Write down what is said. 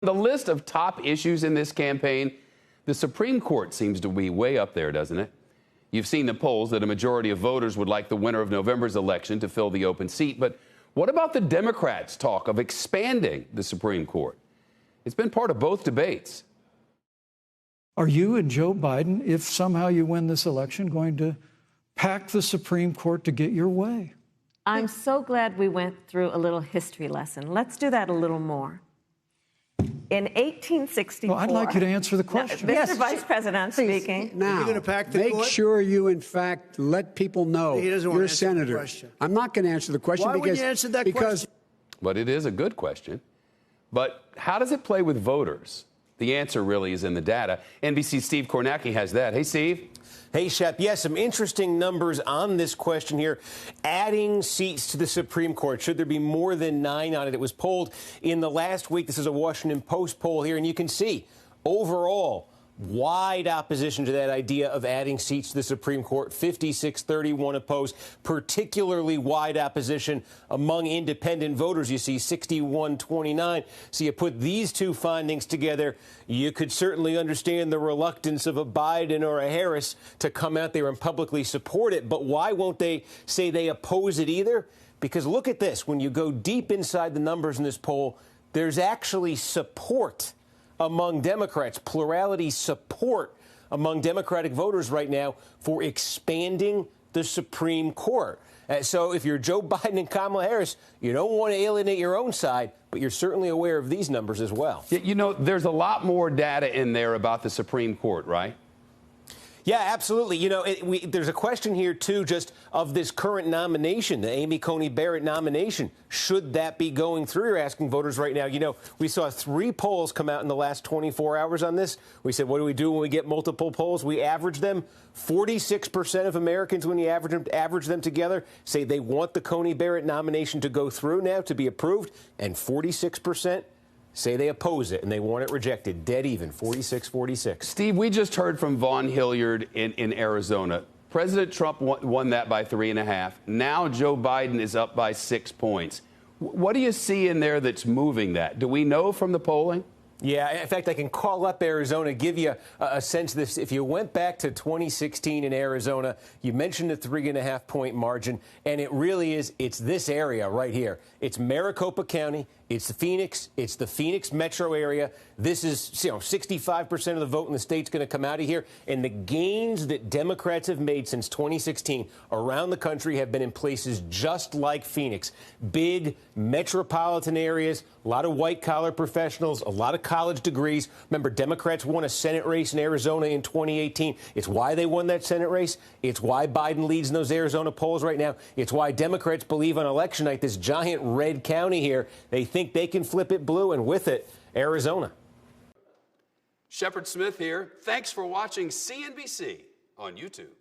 The list of top issues in this campaign, the Supreme Court seems to be way up there, doesn't it? You've seen the polls that a majority of voters would like the winner of November's election to fill the open seat. But what about the Democrats' talk of expanding the Supreme Court? It's been part of both debates. Are you and Joe Biden, if somehow you win this election, going to pack the Supreme Court to get your way? I'm so glad we went through a little history lesson. Let's do that a little more. In 1864... Well, I'd like you to answer the question. Mr. Vice President speaking. Now, make sure you, in fact, let people know you're a senator. I'm not going to answer the question Why would you answer that question? But it is a good question. But how does it play with voters? The answer really is in the data. NBC's Steve Kornacki has that. Hey, Steve. Hey, Shep. Yes, some interesting numbers on this question here. Adding seats to the Supreme Court. Should there be more than 9 on it? It was polled in the last week. This is a Washington Post poll here, and you can see overall wide opposition to that idea of adding seats to the Supreme Court. 56-31 opposed. Particularly wide opposition among independent voters. You see 61-29. So you put these two findings together, you could certainly understand the reluctance of a Biden or a Harris to come out there and publicly support it. But why won't they say they oppose it either? Because look at this. When you go deep inside the numbers in this poll, there's actually support among Democrats, plurality support among Democratic voters right now for expanding the Supreme Court. So if you're Joe Biden and Kamala Harris, you don't want to alienate your own side, but you're certainly aware of these numbers as well. You know, there's a lot more data in there about the Supreme Court, right? Yeah, absolutely. You know, there's a question here, too, just of this current nomination, the Amy Coney Barrett nomination. Should that be going through? You're asking voters right now. You know, we saw 3 polls come out in the last 24 hours on this. We said, what do we do when we get multiple polls? We average them. 46% of Americans, when you average them together, say they want the Coney Barrett nomination to go through now, to be approved, and 46% say they oppose it and they want it rejected. Dead even, 46-46. Steve, we just heard from Vaughn Hilliard in Arizona. President Trump won that by 3.5. Now Joe Biden is up by 6 points. What do you see in there that's moving that? Do we know from the polling? Yeah, in fact, I can call up Arizona, give you a sense of this. If you went back to 2016 in Arizona, you mentioned a 3.5-point margin, and it really is, it's this area right here. It's Maricopa County, it's Phoenix, it's the Phoenix metro area. This is, 65% of the vote in the state's going to come out of here. And the gains that Democrats have made since 2016 around the country have been in places just like Phoenix. Big metropolitan areas, a lot of white-collar professionals, a lot of college degrees. Remember, Democrats won a Senate race in Arizona in 2018. It's why they won that Senate race. It's why Biden leads in those Arizona polls right now. It's why Democrats believe on election night, this giant red county here, they think they can flip it blue, and with it, Arizona. Shepard Smith here. Thanks for watching CNBC on YouTube.